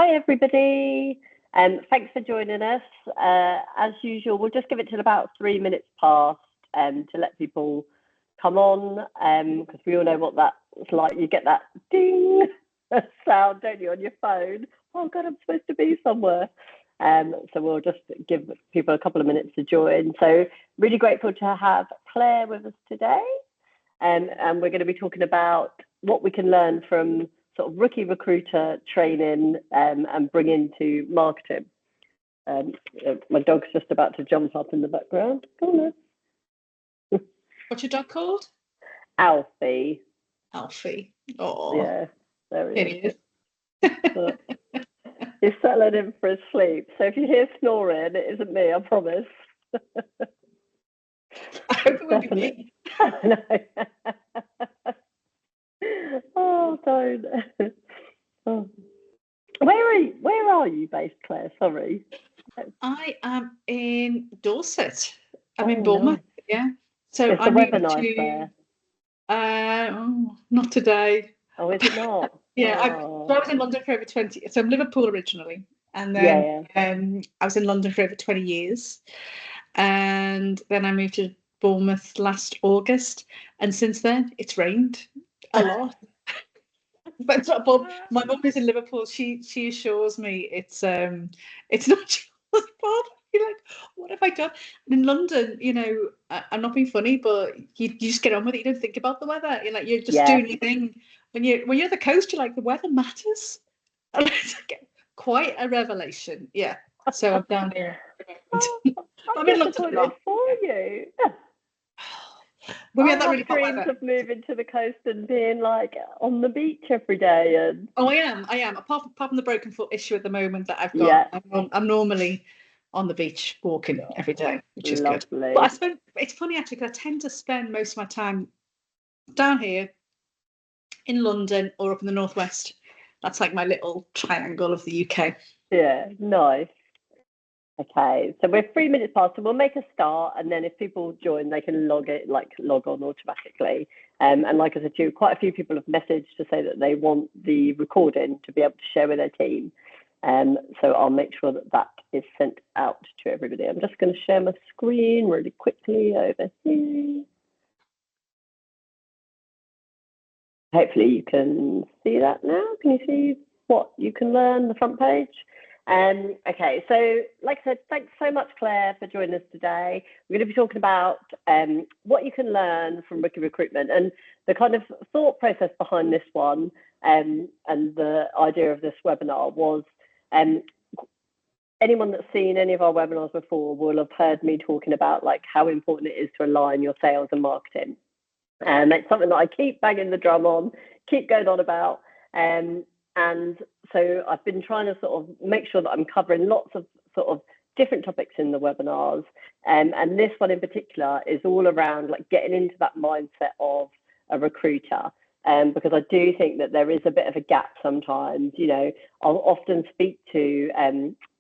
Hi, everybody. Thanks for joining us. As usual, we'll just give it till about 3 minutes past to let people come on, because we all know what that's like. You get that ding sound, don't you, on your phone? Oh, God, I'm supposed to be somewhere. So we'll just give people a couple of minutes to join. So really grateful to have Claire with us today. And we're going to be talking about what we can learn from sort of rookie recruiter training and bring into marketing. My dog's just about to jump up in the background. Go on. What's your dog called? Alfie. Alfie. Oh, yeah, there he is. He's settling in for his sleep. So if you hear snoring, it isn't me, I promise. I hope it would be me. Oh, don't. Oh. Where are you based, Claire? Sorry. I am in Dorset. I'm in Bournemouth. Nice. Yeah. So is the weather nice there? Not today. Oh, is it not? Yeah. So I was in London for over 20. So I'm Liverpool originally, and then I was in London for over 20 years, and then I moved to Bournemouth last August, and since then it's rained a lot. But my mum is in Liverpool. She assures me it's not your fault. You're like, what have I done? And in London, I'm not being funny, but you just get on with it. You don't think about the weather. You're just doing your thing. When you're at the coast, you're like, the weather matters. And it's quite a revelation. Yeah. So I'm down here. I'm in London for you. I have dreams of moving to the coast and being like on the beach every day. And I am. Apart from the broken foot issue at the moment that I've got, I'm normally on the beach walking every day, which is lovely. Good. But it's funny actually, because I tend to spend most of my time down here in London or up in the northwest. That's like my little triangle of the UK. Yeah, nice. Okay, so we're 3 minutes past, so we'll make a start, and then if people join, they can log on automatically. And like I said to you, quite a few people have messaged to say that they want the recording to be able to share with their team. So I'll make sure that is sent out to everybody. I'm just going to share my screen really quickly over here. Hopefully you can see that now. Can you see what you can learn, the front page? Okay, so like I said, thanks so much, Claire, for joining us today. We're going to be talking about what you can learn from rookie recruitment, and the kind of thought process behind this one and the idea of this webinar was anyone that's seen any of our webinars before will have heard me talking about like how important it is to align your sales and marketing. And it's something that I keep banging the drum on, keep going on about. And so I've been trying to sort of make sure that I'm covering lots of sort of different topics in the webinars. And this one in particular is all around like getting into that mindset of a recruiter. Because I do think that there is a bit of a gap sometimes. I'll often speak to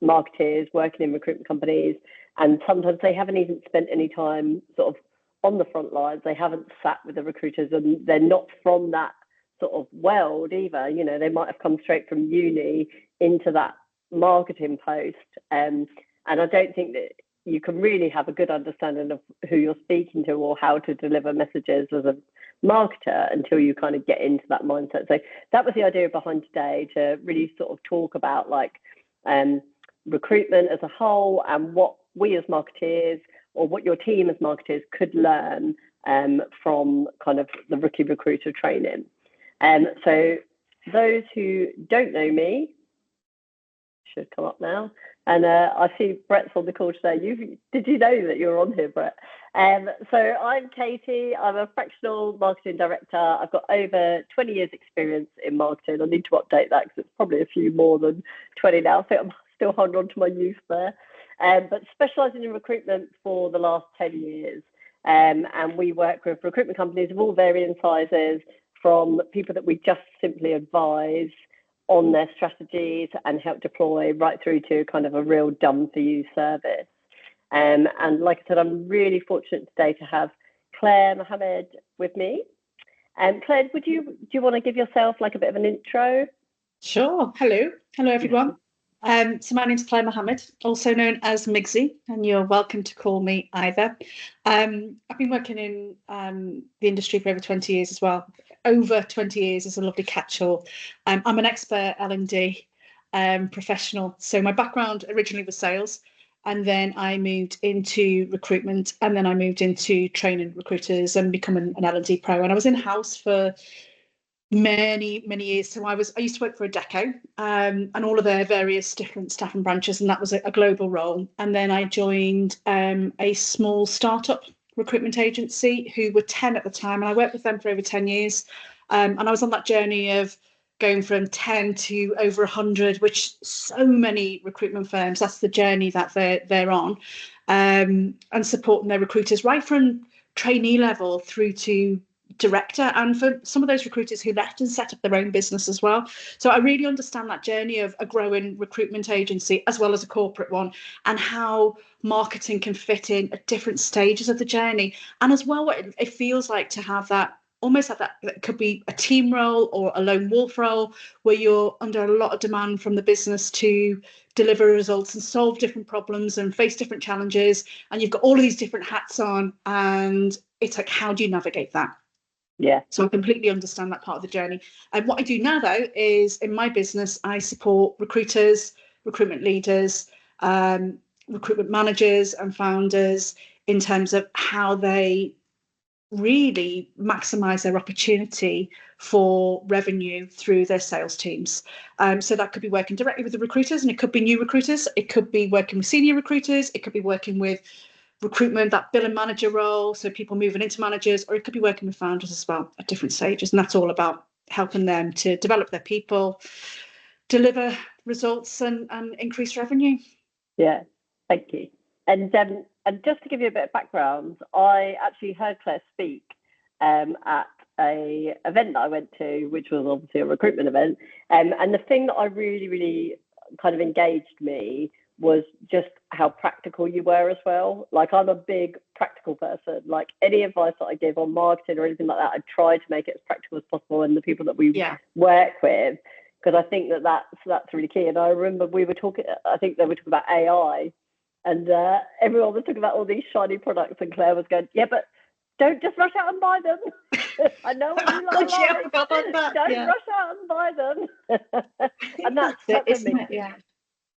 marketers working in recruitment companies, and sometimes they haven't even spent any time sort of on the front lines. They haven't sat with the recruiters, and they're not from that sort of world either. They might have come straight from uni into that marketing post. And I don't think that you can really have a good understanding of who you're speaking to or how to deliver messages as a marketer until you kind of get into that mindset. So that was the idea behind today, to really sort of talk about like recruitment as a whole and what we as marketeers or what your team as marketers could learn from kind of the rookie recruiter training. So those who don't know me should come up now. And I see Brett's on the call today. Did you know that you're on here, Brett? So I'm Katie. I'm a fractional marketing director. I've got over 20 years experience in marketing. I need to update that because it's probably a few more than 20 now. So I'm still holding on to my youth there. But specialising in recruitment for the last 10 years. And we work with recruitment companies of all varying sizes, from people that we just simply advise on their strategies and help deploy, right through to kind of a real done for you service. And like I said, I'm really fortunate today to have Claire Mohammed with me. Claire, do you want to give yourself like a bit of an intro? Sure. Hello, everyone. So my name's Claire Mohammed, also known as Migsy, and you're welcome to call me either. I've been working in the industry for over 20 years as well. Over 20 years is a lovely catch-all. I'm an expert L&D professional. So my background originally was sales, and then I moved into recruitment, and then I moved into training recruiters and becoming an L&D pro. And I was in-house for many years. So I used to work for Adecco and all of their various different staffing branches, and that was a global role. And then I joined a small startup recruitment agency who were 10 at the time, and I worked with them for over 10 years. And I was on that journey of going from 10 to over 100, which so many recruitment firms, that's the journey that they're on, and supporting their recruiters right from trainee level through to director, and for some of those recruiters who left and set up their own business as well. So I really understand that journey of a growing recruitment agency as well as a corporate one, and how marketing can fit in at different stages of the journey, and as well what it feels like to have that almost like that could be a team role or a lone wolf role, where you're under a lot of demand from the business to deliver results and solve different problems and face different challenges, and you've got all of these different hats on, and it's like, how do you navigate that? Yeah. So I completely understand that part of the journey. And what I do now, though, is in my business, I support recruiters, recruitment leaders, recruitment managers and founders in terms of how they really maximize their opportunity for revenue through their sales teams. So that could be working directly with the recruiters, and it could be new recruiters. It could be working with senior recruiters. It could be working with recruitment, that billing manager role, so people moving into managers, or it could be working with founders as well at different stages. And that's all about helping them to develop their people, deliver results, and increase revenue. Yeah, thank you. And just to give you a bit of background, I actually heard Claire speak at a event that I went to, which was obviously a recruitment event. And the thing that I really kind of engaged me was just how practical you were as well. Like, I'm a big practical person. Like, any advice that I give on marketing or anything like that, I try to make it as practical as possible, and the people that we work with, because I think that's really key. And I remember we were talking, I think they were talking about AI, and everyone was talking about all these shiny products, and Claire was going, yeah, but don't just rush out and buy them. I know what you like. Don't rush out and buy them. And that's it, isn't it? Yeah.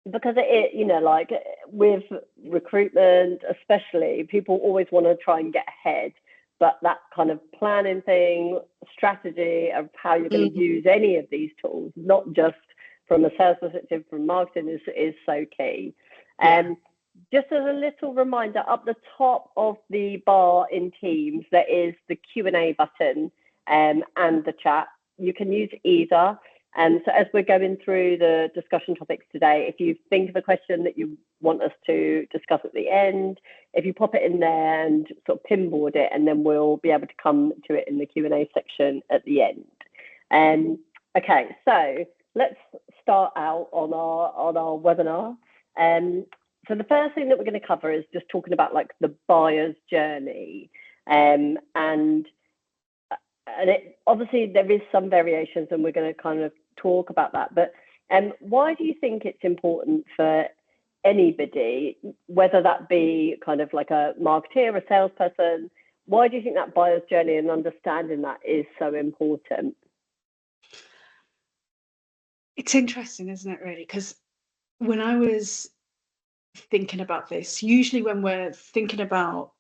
Because it, you know, like with recruitment especially, people always want to try and get ahead, but that kind of planning thing, strategy of how you're going to use any of these tools, not just from a sales perspective, from marketing, is so key. And just as a little reminder, up the top of the bar in Teams, there is the Q&A button and the chat. You can use either. And so as we're going through the discussion topics today, if you think of a question that you want us to discuss at the end, if you pop it in there and sort of pinboard it, and then we'll be able to come to it in the Q&A section at the end. Okay, so let's start out on our webinar. So the first thing that we're going to cover is just talking about like the buyer's journey, and obviously there is some variations, and we're going to kind of talk about that. But why do you think it's important for anybody, whether that be kind of like a marketeer, a salesperson, why do you think that buyer's journey and understanding that is so important? It's interesting, isn't it, really? Because when I was thinking about this, usually when we're thinking about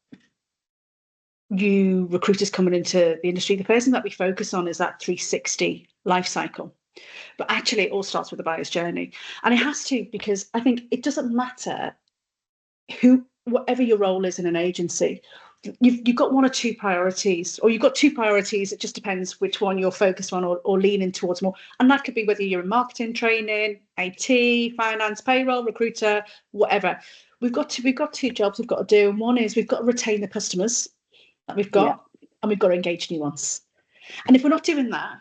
new recruiters coming into the industry, the first thing that we focus on is that 360 life cycle. But actually, it all starts with the buyer's journey. And it has to, because I think it doesn't matter whatever your role is in an agency, you've got one or two priorities, or you've got two priorities. It just depends which one you're focused on or leaning towards more. And that could be whether you're in marketing, training, IT, finance, payroll, recruiter, whatever. We've got two jobs we've got to do. And one is we've got to retain the customers that we've got, and we've got to engage new ones. And if we're not doing that,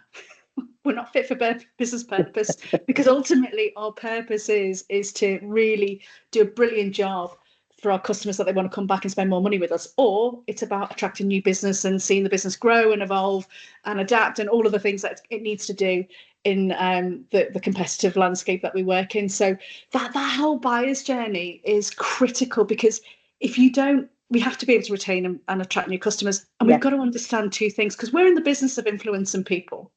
we're not fit for business purpose, because ultimately our purpose is to really do a brilliant job for our customers that they want to come back and spend more money with us, or it's about attracting new business and seeing the business grow and evolve and adapt and all of the things that it needs to do in the competitive landscape that we work in. So that whole buyer's journey is critical, because if you don't, we have to be able to retain and attract new customers. And we've got to understand two things, because we're in the business of influencing people.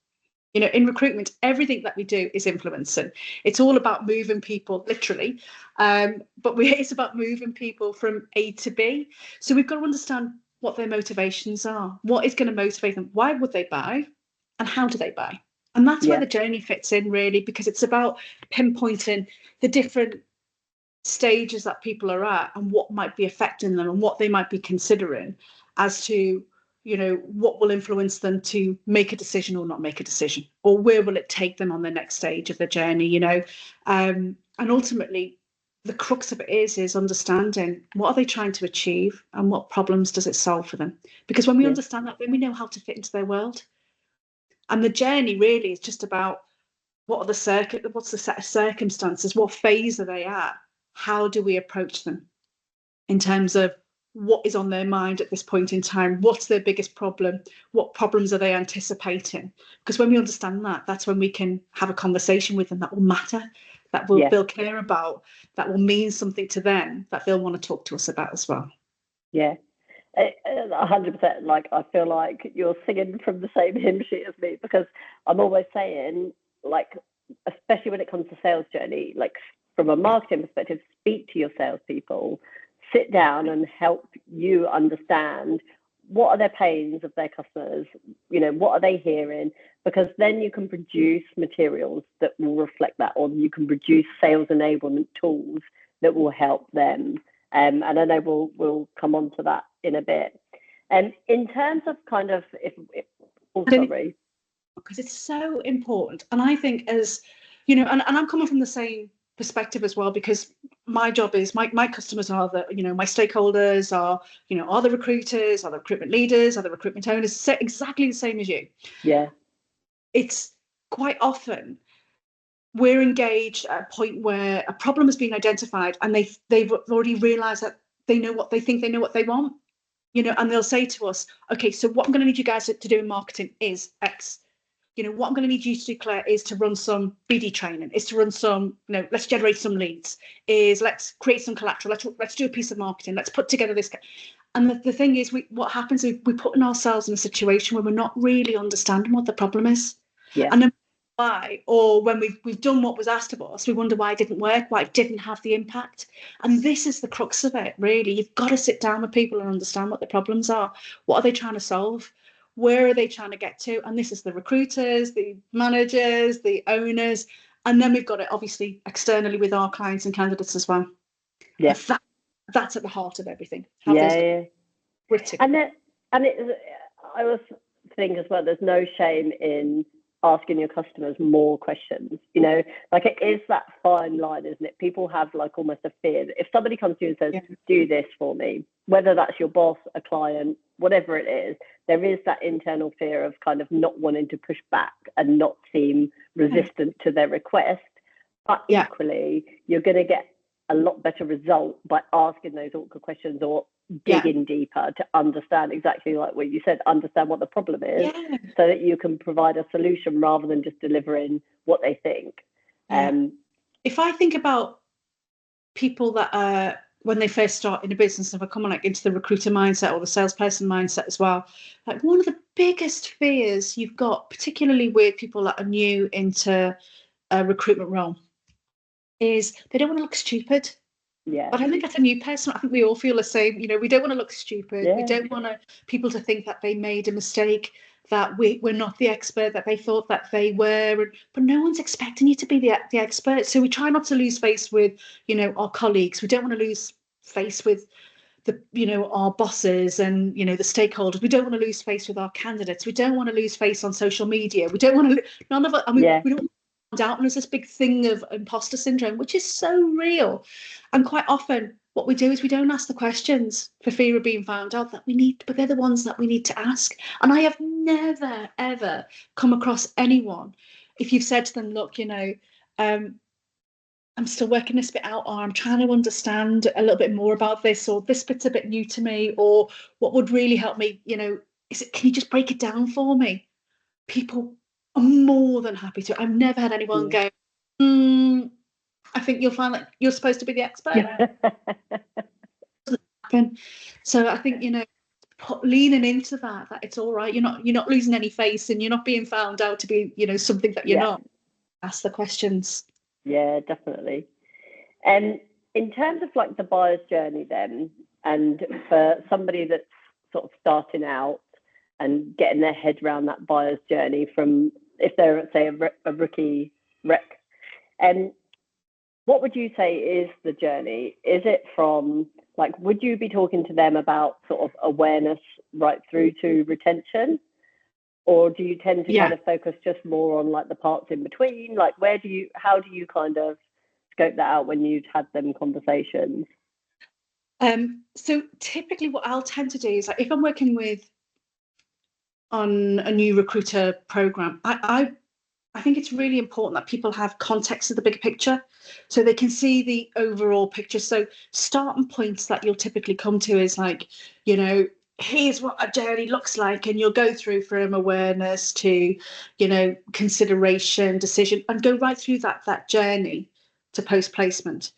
In recruitment, everything that we do is influencing. It's all about moving people, literally, but it's about moving people from A to B. So we've got to understand what their motivations are, what is going to motivate them, why would they buy, and how do they buy? And that's where the journey fits in, really, because it's about pinpointing the different stages that people are at and what might be affecting them and what they might be considering as to what will influence them to make a decision or not make a decision, or where will it take them on the next stage of the journey, and ultimately the crux of it is understanding what are they trying to achieve and what problems does it solve for them. Because when we understand that, then we know how to fit into their world. And the journey really is just about what's the set of circumstances, what phase are they at, how do we approach them in terms of what is on their mind at this point in time, what's their biggest problem, what problems are they anticipating. Because when we understand that, that's when we can have a conversation with them that will matter, that they'll care about, that will mean something to them, that they'll want to talk to us about as well. 100%. Like, I feel like you're singing from the same hymn sheet as me, because I'm always saying, like, especially when it comes to sales journey, like from a marketing perspective, speak to your salespeople, sit down and help you understand what are their pains of their customers, what are they hearing, because then you can produce materials that will reflect that, or you can produce sales enablement tools that will help them. And I know we'll come on to that in a bit. And in terms of kind of, sorry. Because it's so important. And I think as, and I'm coming from the same perspective as well, because my job is my customers are my stakeholders are the recruiters, are the recruitment leaders, are the recruitment owners, exactly the same as you. It's quite often we're engaged at a point where a problem has been identified and they've already realized that they know what they want, and they'll say to us, okay, so what I'm going to need you guys to do in marketing is X. What I'm going to need you to do, Claire, is to run some BD training, is to run some, let's generate some leads, is let's create some collateral, let's do a piece of marketing, let's put together this. And the thing is, what happens is we're putting ourselves in a situation where we're not really understanding what the problem is. And then why, or when we've done what was asked of us, we wonder why it didn't work, why it didn't have the impact. And this is the crux of it, really. You've got to sit down with people and understand what the problems are. What are they trying to solve? Where are they trying to get to? And this is the recruiters, the managers, the owners. And then we've got it obviously externally with our clients and candidates as well. That's at the heart of everything. Critical. And I always think as well, there's no shame in asking your customers more questions. Like, it is that fine line, isn't it? People have like almost a fear that if somebody comes to you and says, do this for me, whether that's your boss, a client, whatever it is, there is that internal fear of kind of not wanting to push back and not seem resistant to their request. But equally, you're going to get a lot better result by asking those awkward questions or digging deeper to understand exactly like what you said, understand what the problem is, so that you can provide a solution rather than just delivering what they think. If I think about people that are, when they first start in a business, if I come into the recruiter mindset or the salesperson mindset as well, like one of the biggest fears you've got, particularly with people that are new into a recruitment role, is they don't want to look stupid. But I think that's a new person. I think we all feel the same. We don't want to look stupid. We don't want people to think that they made a mistake, that we're not the expert that they thought that they were. But no one's expecting you to be the expert. So we try not to lose face with, our colleagues. We don't want to lose face with our bosses and, the stakeholders. We don't want to lose face with our candidates. We don't want to lose face on social media. We don't want to, none of it. I mean, we don't out, and there's this big thing of imposter syndrome, which is so real. And quite often what we do is we don't ask the questions for fear of being found out that we need, but they're the ones that we need to ask. And I have never, ever come across anyone, if you've said to them, look, I'm still working this bit out, or I'm trying to understand a little bit more about this, or this bit's a bit new to me, or what would really help me, can you just break it down for me? People are more than happy to. I've never had anyone go, I think you'll find that you're supposed to be the expert. So I think, leaning into that it's all right. You're not losing any face, and you're not being found out to be, something that you're not. Ask the questions. Yeah, definitely. And in terms of like the buyer's journey then, and for somebody that's sort of starting out and getting their head around that buyer's journey, from if they're, say, a rookie rec, and what would you say is the journey? Is it from, like, would you be talking to them about sort of awareness right through to retention? Or do you tend to kind of focus just more on like the parts in between? Like, how do you kind of scope that out when you've had them conversations? So typically what I'll tend to do is, like, if I'm working on a new recruiter program, I think it's really important that people have context of the bigger picture, so they can see the overall picture. So starting points that you'll typically come to is like, here's what a journey looks like, and you'll go through from awareness to, consideration, decision, and go right through that journey to post-placement.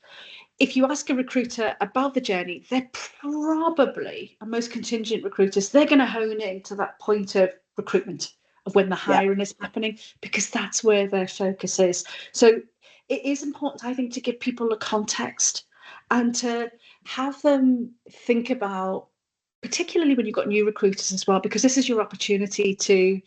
If you ask a recruiter about the journey, they're probably, and most contingent recruiters, they're going to hone in to that point of recruitment, of when the hiring is happening, because that's where their focus is. So it is important, I think, to give people a context and to have them think about, particularly when you've got new recruiters as well, because this is your opportunity to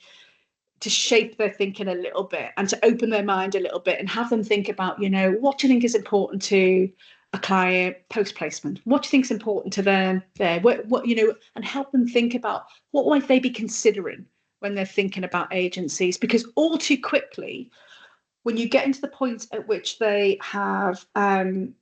shape their thinking a little bit and to open their mind a little bit, and have them think about, what do you think is important to a client post-placement? What do you think is important to them there? What and help them think about what might they be considering when they're thinking about agencies, because all too quickly, when you get into the point at which they have some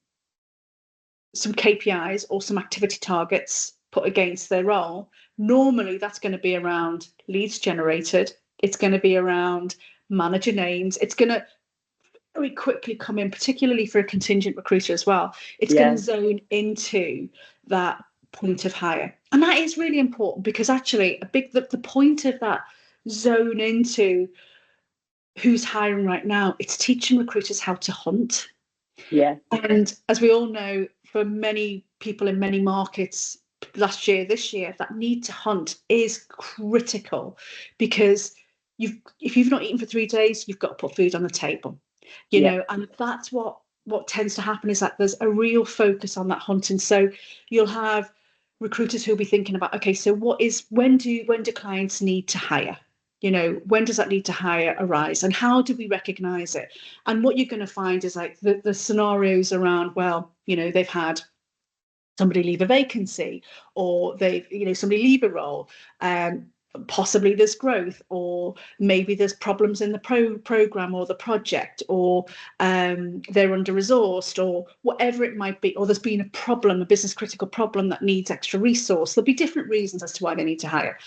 KPIs or some activity targets put against their role, normally that's going to be around leads generated. It's going to be around manager names. It's going to very quickly come in, particularly for a contingent recruiter as well. It's going to zone into that point of hire. And that is really important, because actually the point of that zone into who's hiring right now, it's teaching recruiters how to hunt. Yeah. And as we all know, for many people in many markets last year, this year, that need to hunt is critical, because if you've not eaten for 3 days, you've got to put food on the table, and that's what tends to happen, is that there's a real focus on that hunting. So you'll have recruiters who'll be thinking about, okay, so when do clients need to hire? When does that need to hire arise, and how do we recognize it? And what you're going to find is like the scenarios around, well, they've had somebody leave a vacancy, or they've, somebody leave a role, possibly there's growth, or maybe there's problems in the program or the project, or they're under-resourced, or whatever it might be, or there's been a business critical problem that needs extra resource. There'll be different reasons as to why they need to hire.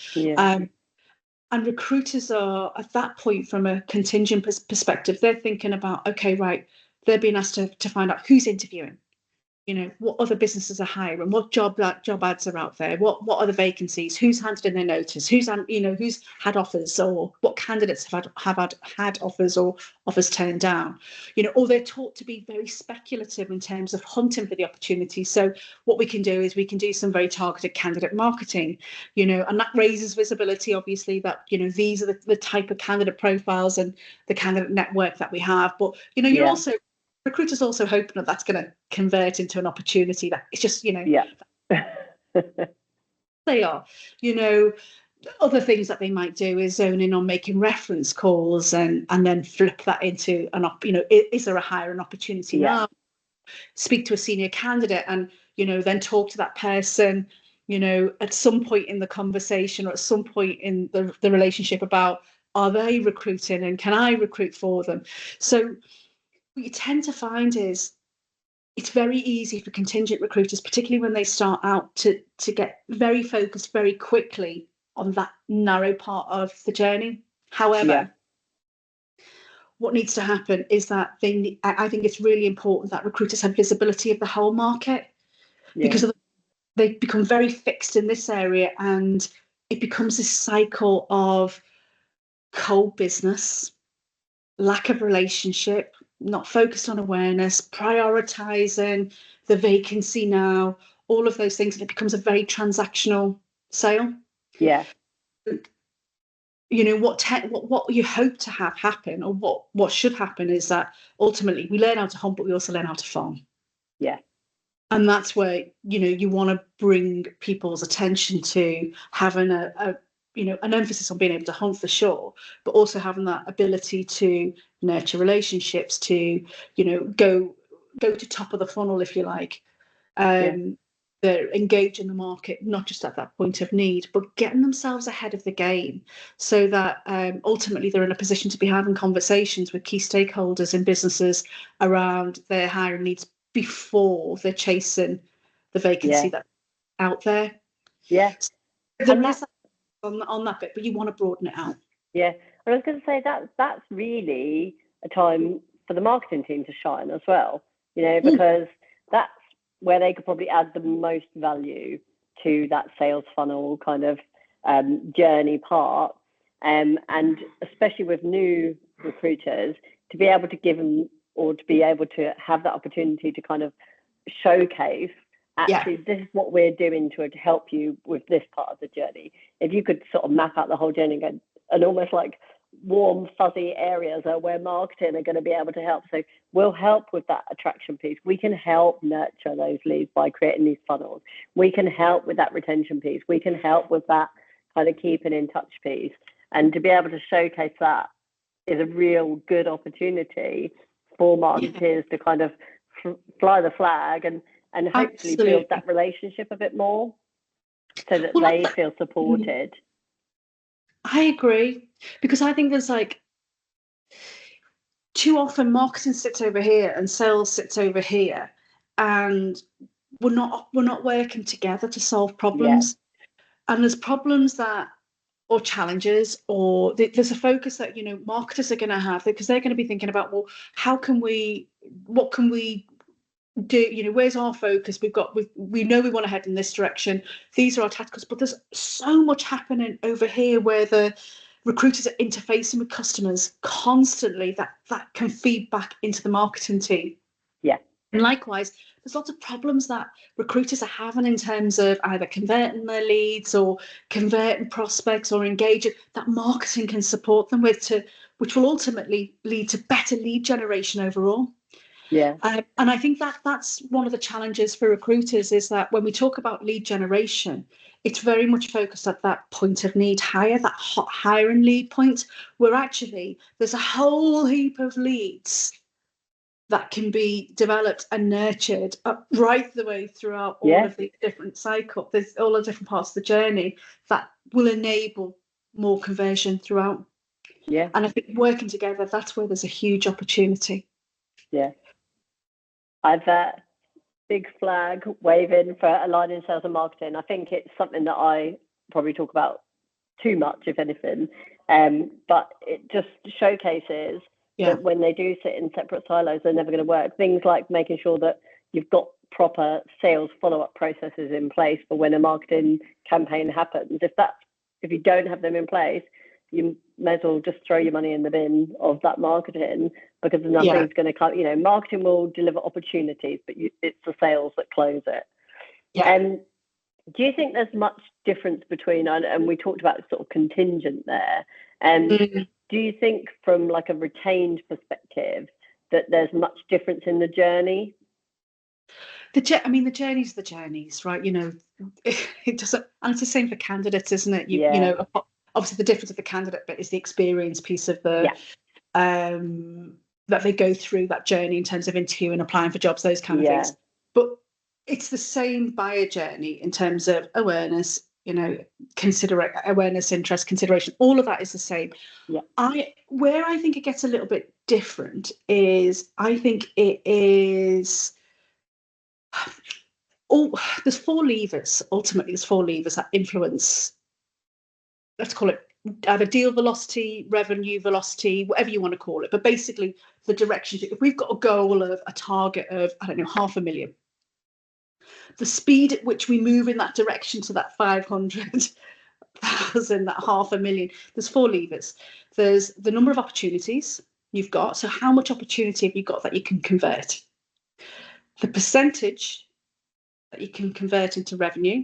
And recruiters are, at that point, from a contingent perspective, they're thinking about, okay, right, they're being asked to find out who's interviewing, what other businesses are hiring, what job ads are out there, what are the vacancies, who's handed in their notice, who's had offers, or what candidates have had offers or offers turned down, or they're taught to be very speculative in terms of hunting for the opportunity. So what we can do is we can do some very targeted candidate marketing, and that raises visibility, obviously, that these are the type of candidate profiles and the candidate network that we have. But you're also, recruiters also hoping that that's going to convert into an opportunity that it's just, they are, other things that they might do is zone in on making reference calls and then flip that into is there a hiring opportunity now? Speak to a senior candidate and, then talk to that person, at some point in the conversation or at some point in the relationship about, are they recruiting and can I recruit for them? So what you tend to find is it's very easy for contingent recruiters, particularly when they start out, to get very focused very quickly on that narrow part of the journey. However, what needs to happen is that I think it's really important that recruiters have visibility of the whole market, because they become very fixed in this area, and it becomes this cycle of cold business, lack of relationship, not focused on awareness, prioritizing the vacancy now, all of those things, and it becomes a very transactional sale. Yeah. You know, what you hope to have happen, or what should happen, is that ultimately we learn how to hunt, but we also learn how to farm. Yeah. And that's where, you know, you want to bring people's attention to having a you know, an emphasis on being able to hunt for sure, but also having that ability to nurture relationships, to, you know, go to top of the funnel, if you like. They're engaged in the market, not just at that point of need, but getting themselves ahead of the game, so that ultimately they're in a position to be having conversations with key stakeholders in businesses around their hiring needs before they're chasing the vacancy that's out there. Yeah. So there is on that bit, but you want to broaden it out. Yeah. And I was going to say that's really a time for the marketing team to shine as well, you know, because that's where they could probably add the most value to that sales funnel kind of journey part. And especially with new recruiters, to be able to give them, or to be able to have that opportunity to kind of showcase, actually, this is what we're doing to help you with this part of the journey. If you could sort of map out the whole journey and almost like warm, fuzzy areas are where marketing are going to be able to help. So we'll help with that attraction piece. We can help nurture those leads by creating these funnels. We can help with that retention piece. We can help with that kind of keeping in touch piece. And to be able to showcase that is a real good opportunity for marketers to kind of fly the flag and hopefully build that relationship a bit more, so that they feel supported. I agree, because I think there's like, too often marketing sits over here and sales sits over here, and we're not working together to solve problems. And there's problems that, or challenges, or there's a focus that, you know, marketers are going to have, because they're going to be thinking about, well, what can we do, you know, where's our focus? We know we want to head in this direction, these are our tacticals, but there's so much happening over here where the recruiters are interfacing with customers constantly, that can feed back into the marketing team. And likewise, there's lots of problems that recruiters are having in terms of either converting their leads or converting prospects or engaging, that marketing can support them with, which will ultimately lead to better lead generation overall. And I think that's one of the challenges for recruiters, is that when we talk about lead generation, it's very much focused at that point of need hire, that hot hiring lead point, where actually there's a whole heap of leads that can be developed and nurtured right the way throughout all of the different cycles. There's all the different parts of the journey that will enable more conversion throughout. And I think working together, that's where there's a huge opportunity. I've big flag waving for aligning sales and marketing. I think it's something that I probably talk about too much, if anything, but it just showcases that when they do sit in separate silos, they're never going to work. Things like making sure that you've got proper sales follow-up processes in place for when a marketing campaign happens. If you don't have them in place, you may as well just throw your money in the bin of that marketing, because nothing's going to come. You know, marketing will deliver opportunities, but it's the sales that close it. And do you think there's much difference between, and we talked about sort of contingent there, and do you think from like a retained perspective that there's much difference in the journey? The journeys are the journeys, right? You know, it doesn't, and it's the same for candidates, isn't it? You know, obviously the difference of the candidate bit is the experience piece of the that they go through that journey in terms of interviewing, applying for jobs, those kind of things. But it's the same buyer journey in terms of awareness, you know, awareness, interest, consideration, all of that is the same. Where I think it gets a little bit different is, I think it is, there's four levers, ultimately there's four levers that influence, let's call it either deal velocity, revenue velocity, whatever you want to call it, but basically the direction. If we've got a goal of a target of, I don't know, 500,000, the speed at which we move in that direction to that 500,000, that 500,000, there's 4 levers. There's the number of opportunities you've got. So how much opportunity have you got that you can convert? The percentage that you can convert into revenue,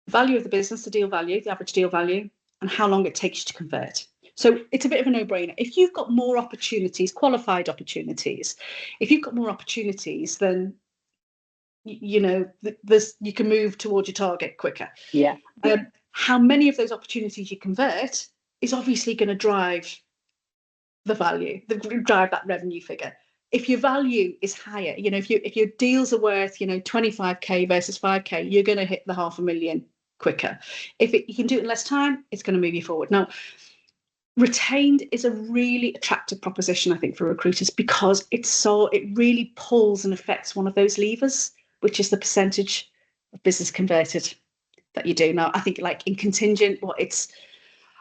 value of the business, the deal value, the average deal value, and how long it takes you to convert. So it's a bit of a no-brainer. If you've got more opportunities, qualified opportunities, if you've got more opportunities, then you can move towards your target quicker. Yeah. How many of those opportunities you convert is obviously going to drive the value, drive that revenue figure. If your value is higher, if your deals are worth, 25k versus 5k, you're going to hit the 500,000 quicker. If you can do it in less time, it's going to move you forward. Now, retained is a really attractive proposition, I think, for recruiters, because it really pulls and affects one of those levers, which is the percentage of business converted that you do. Now, I think like in contingent,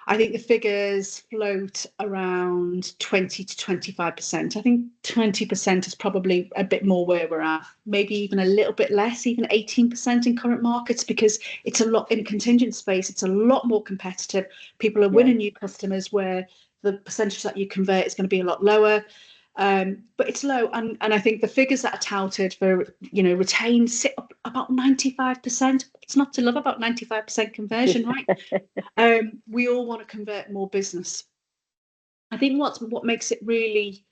I think the figures float around 20 to 25%. I think 20% is probably a bit more where we're at, maybe even a little bit less, even 18% in current markets, because it's a lot in contingent space. It's a lot more competitive. People are winning new customers where the percentage that you convert is going to be a lot lower. But it's low, and I think the figures that are touted for retained sit up about 95%. It's not to love about 95% conversion, right? We all want to convert more business. I think what makes it really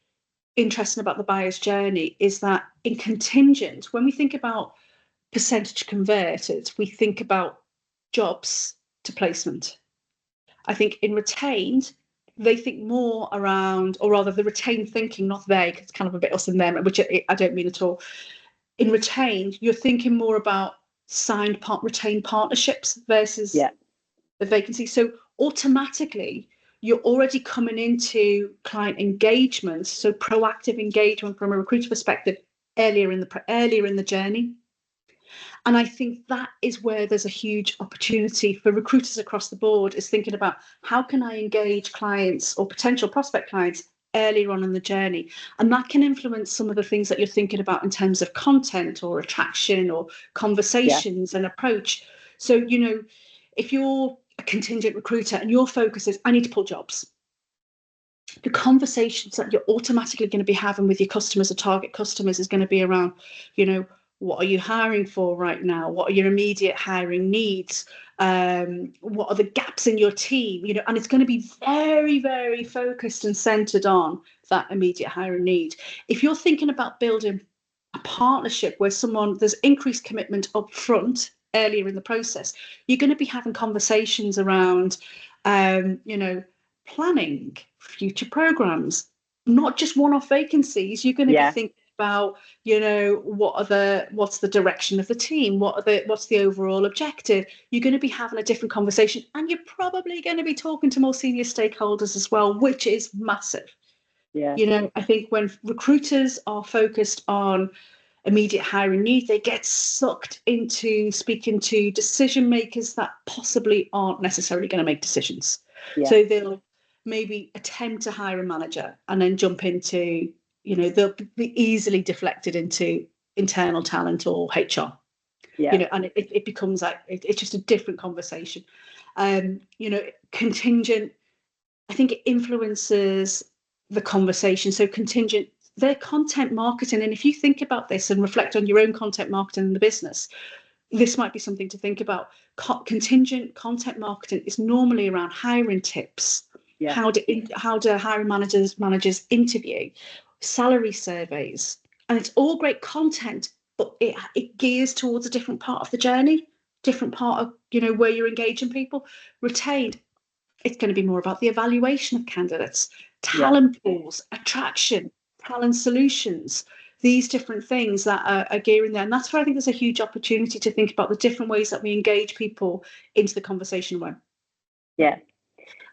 interesting about the buyer's journey is that in contingent, when we think about percentage converted, we think about jobs to placement. I think in retained, they think more around, or rather the retained thinking, not they, because it's kind of a bit us and them, which I don't mean at all. In retained, you're thinking more about retained partnerships versus the vacancy. So automatically, you're already coming into client engagement, so proactive engagement from a recruiter perspective earlier in the journey. And I think that is where there's a huge opportunity for recruiters across the board, is thinking about how can I engage clients or potential prospect clients earlier on in the journey. And that can influence some of the things that you're thinking about in terms of content or attraction or conversations and approach. So, if you're a contingent recruiter and your focus is, I need to pull jobs, the conversations that you're automatically going to be having with your customers or target customers is going to be around, what are you hiring for right now? What are your immediate hiring needs? What are the gaps in your team? And it's going to be very, very focused and centered on that immediate hiring need. If you're thinking about building a partnership where there's increased commitment up front earlier in the process, you're going to be having conversations around, planning future programs, not just one-off vacancies. You're going to be thinking about, what's the direction of the team? What's the overall objective? You're going to be having a different conversation, and you're probably going to be talking to more senior stakeholders as well, which is massive. Yeah. I think when recruiters are focused on immediate hiring need, they get sucked into speaking to decision makers that possibly aren't necessarily going to make decisions. So they'll maybe attempt to hire a manager and then jump into, they'll be easily deflected into internal talent or HR. And it becomes like it's just a different conversation. Contingent, I think it influences the conversation. So contingent, they're content marketing. And if you think about this and reflect on your own content marketing in the business, this might be something to think about. Contingent content marketing is normally around hiring tips. How do hiring managers interview, salary surveys, and it's all great content, but it gears towards a different part of the journey, different part of where you're engaging people. Retained, it's going to be more about the evaluation of candidates, talent pools, attraction, talent solutions, these different things that are gearing there. And that's where I think there's a huge opportunity to think about the different ways that we engage people into the conversation with. Yeah.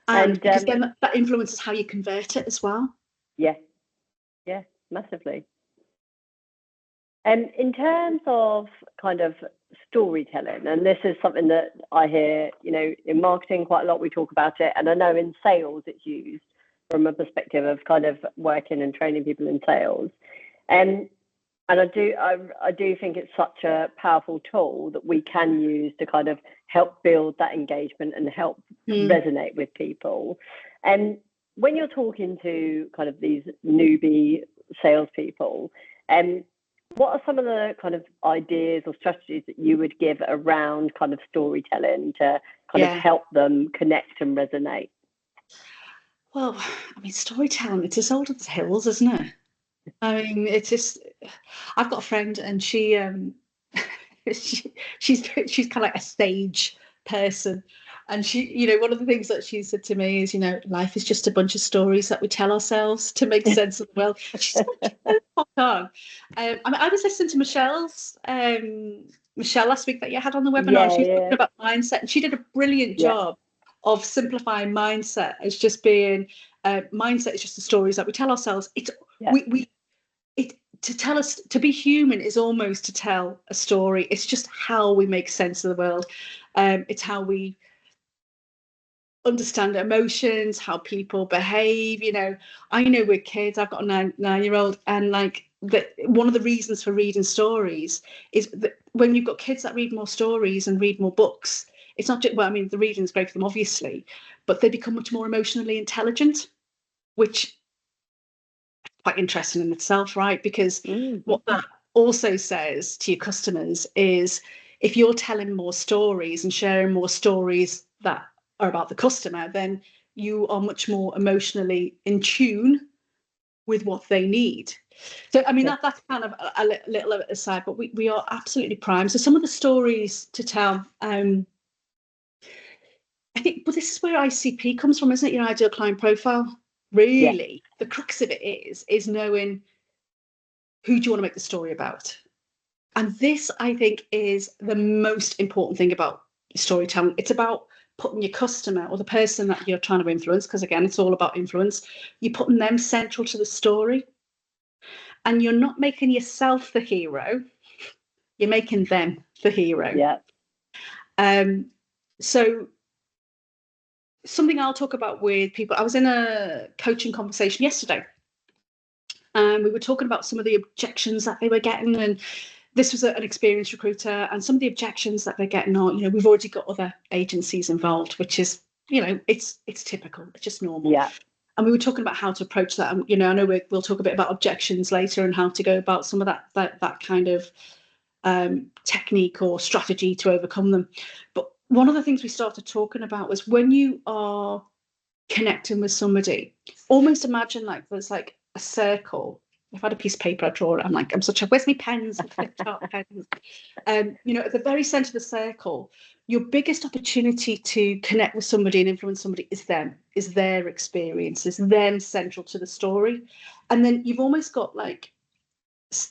And because then that influences how you convert it as well. Yeah, massively. And in terms of kind of storytelling, and this is something that I hear, in marketing quite a lot. We talk about it, and I know in sales it's used from a perspective of kind of working and training people in sales. And I do think it's such a powerful tool that we can use to kind of help build that engagement and help resonate with people. And when you're talking to kind of these newbie salespeople, what are some of the kind of ideas or strategies that you would give around kind of storytelling to kind of help them connect and resonate? Well, I mean, storytelling, it's as old as the hills, isn't it? I mean, it's just, I've got a friend, and she's kind of like a stage person. And she, one of the things that she said to me is, life is just a bunch of stories that we tell ourselves to make sense of the world. She's so spot on. I was listening to Michelle last week that you had on the webinar. She was talking about mindset, and she did a brilliant job of simplifying mindset as just being mindset is just the stories that we tell ourselves. To tell us, to be human is almost to tell a story. It's just how we make sense of the world. It's how we understand emotions, how people behave. I know with kids, I've got a nine-year-old, and one of the reasons for reading stories is that when you've got kids that read more stories and read more books, it's not just, the reading is great for them, obviously, but they become much more emotionally intelligent, which is quite interesting in itself, right? Because what that also says to your customers is, if you're telling more stories and sharing more stories that are about the customer, then you are much more emotionally in tune with what they need. So, that's kind of a little aside, but we are absolutely primed. So some of the stories to tell, I think, but this is where ICP comes from, isn't it? Your ideal client profile. Really, the crux of it is knowing who do you want to make the story about. And this, I think, is the most important thing about storytelling. It's about putting your customer or the person that you're trying to influence, because again, it's all about influence. You're putting them central to the story, and you're not making yourself the hero. You're making them the hero. So something I'll talk about with people, I was in a coaching conversation yesterday, and we were talking about some of the objections that they were getting, and this was an experienced recruiter, and some of the objections that they're getting are, we've already got other agencies involved, which is, it's typical, it's just normal. And we were talking about how to approach that. And, I know we'll talk a bit about objections later and how to go about some of that kind of technique or strategy to overcome them. But one of the things we started talking about was, when you are connecting with somebody, almost imagine there's a circle. If I had a piece of paper, I'd draw it. Where's my pens and flip chart pens? At the very centre of the circle, your biggest opportunity to connect with somebody and influence somebody is them, is their experience, is them central to the story. And then you've almost got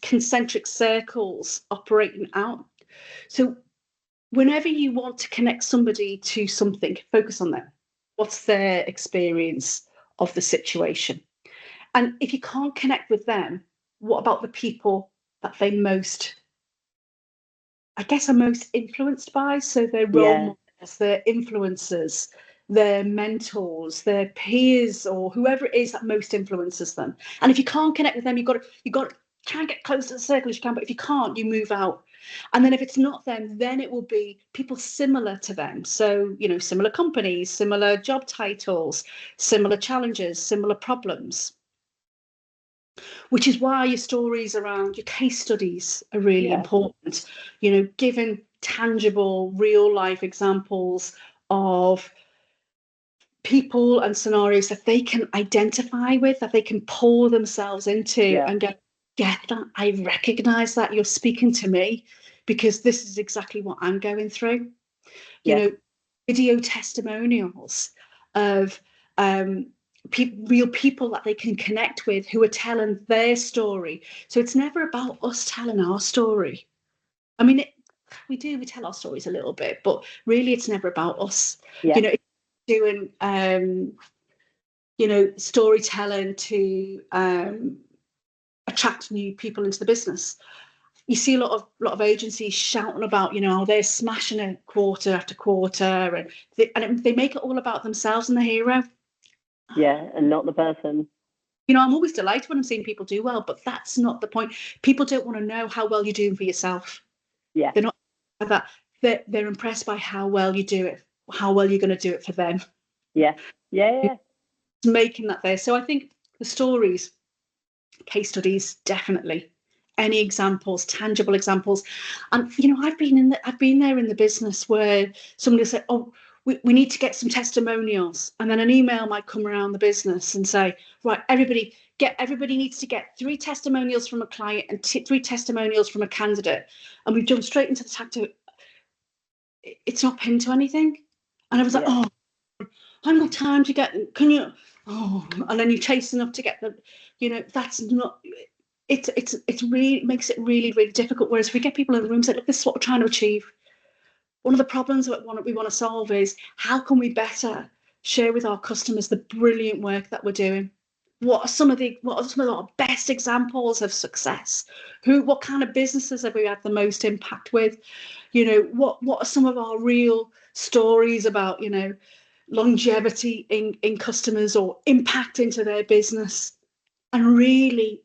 concentric circles operating out. So whenever you want to connect somebody to something, focus on them. What's their experience of the situation? And if you can't connect with them, what about the people that they are most influenced by? So their role models, their influencers, their mentors, their peers, or whoever it is that most influences them. And if you can't connect with them, you've got to try and get close to the circle as you can. But if you can't, you move out. And then if it's not them, then it will be people similar to them. So, similar companies, similar job titles, similar challenges, similar problems. Which is why your stories around your case studies are really important. Giving tangible, real life examples of people and scenarios that they can identify with, that they can pour themselves into and go, get that. I recognize that you're speaking to me, because this is exactly what I'm going through. Video testimonials of real people that they can connect with, who are telling their story. So it's never about us telling our story. We tell our stories a little bit, but really it's never about us. Doing storytelling to attract new people into the business. you see a lot of agencies shouting about, you know, they're smashing it quarter after quarter, and they make it all about themselves and the hero. Yeah, and not the person. You know, I'm always delighted when I'm seeing people do well, but that's not the point. People don't want to know how well you're doing for yourself. Yeah. They're not that. They're impressed by how well you do it, how well you're going to do it for them. Yeah. Yeah. Making that there. So I think the stories, case studies, definitely. Any examples, tangible examples. And you know, I've been there in the business where somebody said, "Oh, we need to get some testimonials," and then an email might come around the business and say, "Right, everybody needs to get 3 testimonials from a client and 3 testimonials from a candidate," and we've jumped straight into the tactic. It's not pinned to anything, and I was like, "Oh, I haven't got time to get. Can you?" Oh, and then you're chasing up to get them. You know, that's not. It's really makes it really, really difficult. Whereas if we get people in the room and say, look, this is what we're trying to achieve. One of the problems that we want to solve is how can we better share with our customers the brilliant work that we're doing? What are some of our best examples of success? What kind of businesses have we had the most impact with? You know, what are some of our real stories about, you know, longevity in customers or impact into their business, and really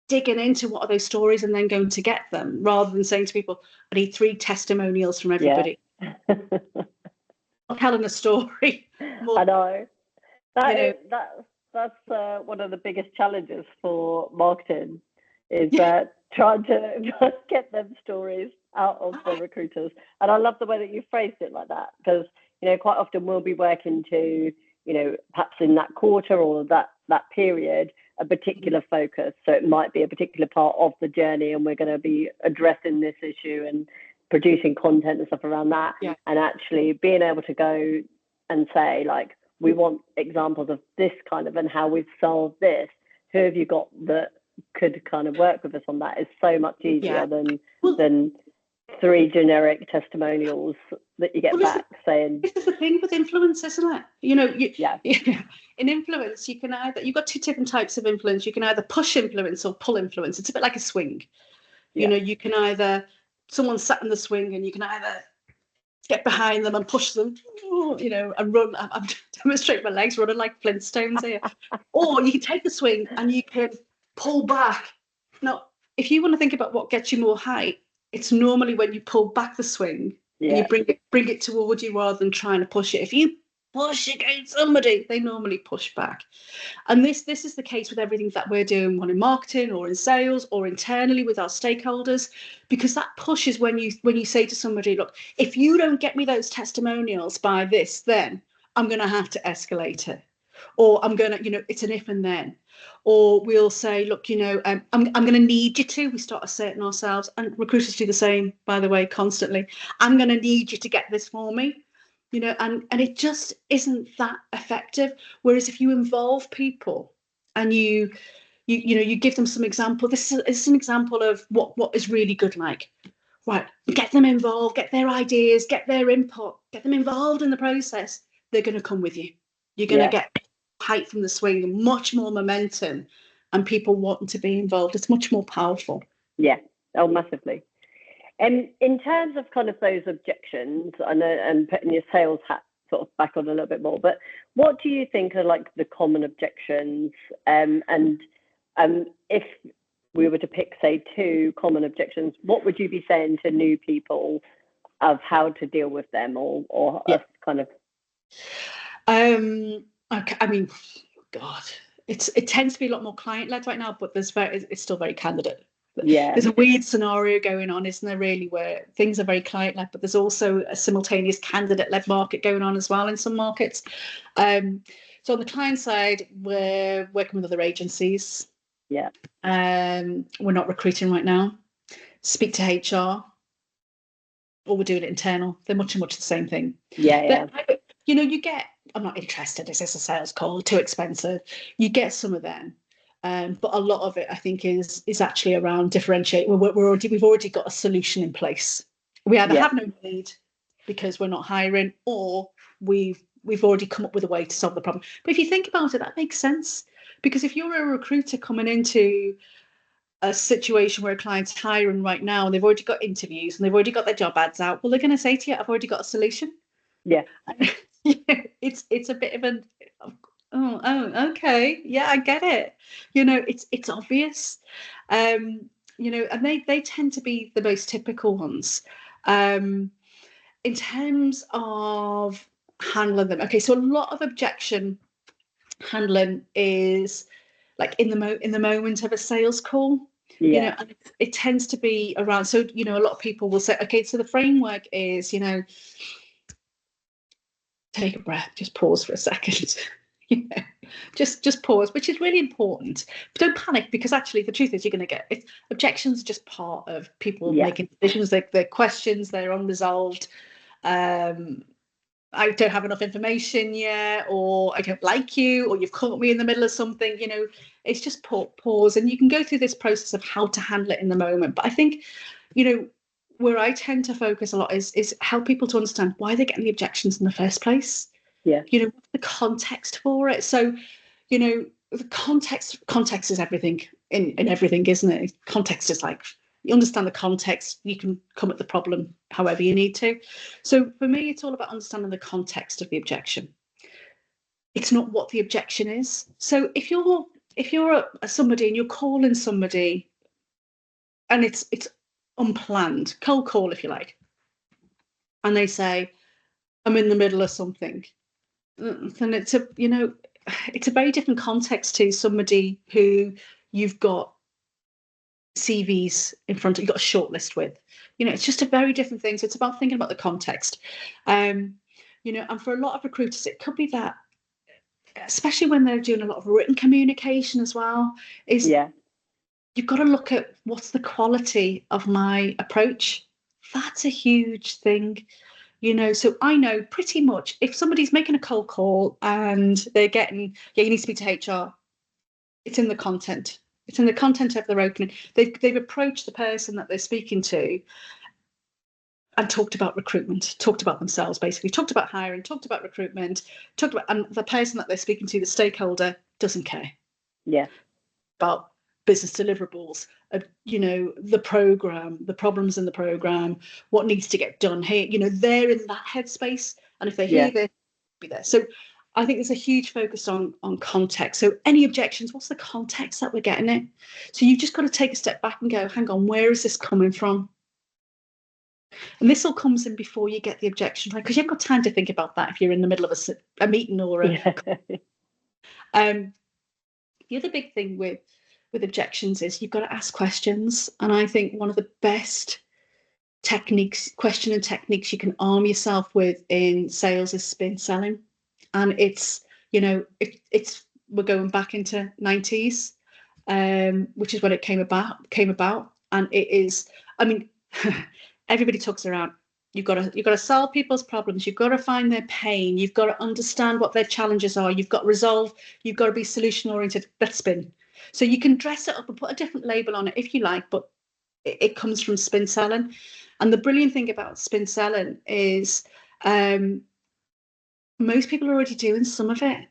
digging into what are those stories and then going to get them, rather than saying to people, I need 3 testimonials from everybody. Yeah. Telling a story. More, I know. That's one of the biggest challenges for marketing is trying to get them stories out of the recruiters. And I love the way that you phrased it like that, because, you know, quite often we'll be working to, you know, perhaps in that quarter or that period, a particular focus. So it might be a particular part of the journey, and we're going to be addressing this issue and producing content and stuff around that. Yeah. And actually being able to go and say, like, we want examples of this kind of and how we've solved this. Who have you got that could kind of work with us on that is so much easier than 3 generic testimonials that you get back saying. This is the thing with influence, isn't it? You know, in influence, you can you've got 2 different types of influence. You can either push influence or pull influence. It's a bit like a swing. You know, you can either, someone sat in the swing and you can either get behind them and push them, you know, and run. I'm demonstrating my legs running like Flintstones here. Or you can take the swing and you can pull back. Now, if you want to think about what gets you more height, it's normally when you pull back the swing and you bring it towards you rather than trying to push it. If you push against somebody, they normally push back. And this is the case with everything that we're doing, one in marketing or in sales or internally with our stakeholders, because that push is when you say to somebody, look, if you don't get me those testimonials by this, then I'm going to have to escalate it. Or I'm going to, you know, it's an if and then. Or we'll say, look, you know, I'm going to need you to. We start asserting ourselves, and recruiters do the same, by the way, constantly. I'm going to need you to get this for me. You know, and it just isn't that effective. Whereas if you involve people and you give them some example, this is an example of what is really good. Like, right, get them involved, get their ideas, get their input, get them involved in the process. They're going to come with you. You're going to get height from the swing, much more momentum, and people wanting to be involved. It's much more powerful. Yeah, massively. And in terms of kind of those objections, I know, and putting your sales hat sort of back on a little bit more, but what do you think are like the common objections? And if we were to pick, say, 2 common objections, what would you be saying to new people of how to deal with them, or kind of? Okay, I mean, God, it tends to be a lot more client-led right now, but it's still very candidate. There's a weird scenario going on, isn't there, really, where things are very client-led, but there's also a simultaneous candidate-led market going on as well in some markets. So on the client side, we're working with other agencies. Yeah. We're not recruiting right now. Speak to HR, or we're doing it internal. They're much the same thing. Yeah. But, you know, you get, I'm not interested. Is this a sales call? Too expensive. You get some of them. But a lot of it, I think, is actually around differentiate. We've already got a solution in place. We either have no need because we're not hiring, or we've already come up with a way to solve the problem. But if you think about it, that makes sense, because if you're a recruiter coming into a situation where a client's hiring right now and they've already got interviews and they've already got their job ads out, well, they're going to say to you, I've already got a solution. Yeah. It's a bit of an, oh, okay. Yeah, I get it. It's obvious. And they tend to be the most typical ones. In terms of handling them. Okay, so a lot of objection handling is like in the moment of a sales call. Yeah. And it tends to be around. So a lot of people will say, okay, so the framework is, take a breath, just pause for a second. Just pause, which is really important. But don't panic, because actually the truth is you're going to get it. Objections are just part of people making decisions. They're questions, they're unresolved. I don't have enough information yet, or I don't like you, or you've caught me in the middle of something. It's just pause, and you can go through this process of how to handle it in the moment. But I think, where I tend to focus a lot is help people to understand why they're getting the objections in the first place. Yeah. What's the context for it? So, the context is everything in everything, isn't it? Context is like, you understand the context, you can come at the problem however you need to. So for me, it's all about understanding the context of the objection. It's not what the objection is. So if you're somebody and you're calling somebody and it's unplanned, cold call if you like, and they say, I'm in the middle of something, then it's a very different context to somebody who you've got CVs in front of, you've got a shortlist with. It's just a very different thing. So it's about thinking about the context. And for a lot of recruiters, it could be that, especially when they're doing a lot of written communication as well, is you've got to look at what's the quality of my approach. That's a huge thing. So I know pretty much if somebody's making a cold call and they're getting, you need to speak to HR, it's in the content. It's in the content of their opening. They've approached the person that they're speaking to and talked about recruitment, talked about themselves, basically, talked about hiring, talked about recruitment, and the person that they're speaking to, the stakeholder, doesn't care. Yeah. About business deliverables, the program, the problems in the program, what needs to get done here. They're in that headspace. And if they hear this, be there. So I think there's a huge focus on context. So any objections, what's the context that we're getting it? So you've just got to take a step back and go, hang on, where is this coming from? And this all comes in before you get the objection, right? Because you haven't got time to think about that if you're in the middle of a meeting or a... The other big thing with objections is you've got to ask questions. And I think one of the best questioning techniques you can arm yourself with in sales is spin selling. And it's, we're going back into 90s, which is when it came about. And it is, everybody talks around, you've got to solve people's problems. You've got to find their pain. You've got to understand what their challenges are. You've got to resolve. You've got to be solution oriented. That's spin. So you can dress it up and put a different label on it if you like, but it comes from spin selling. And the brilliant thing about spin selling is most people are already doing some of it.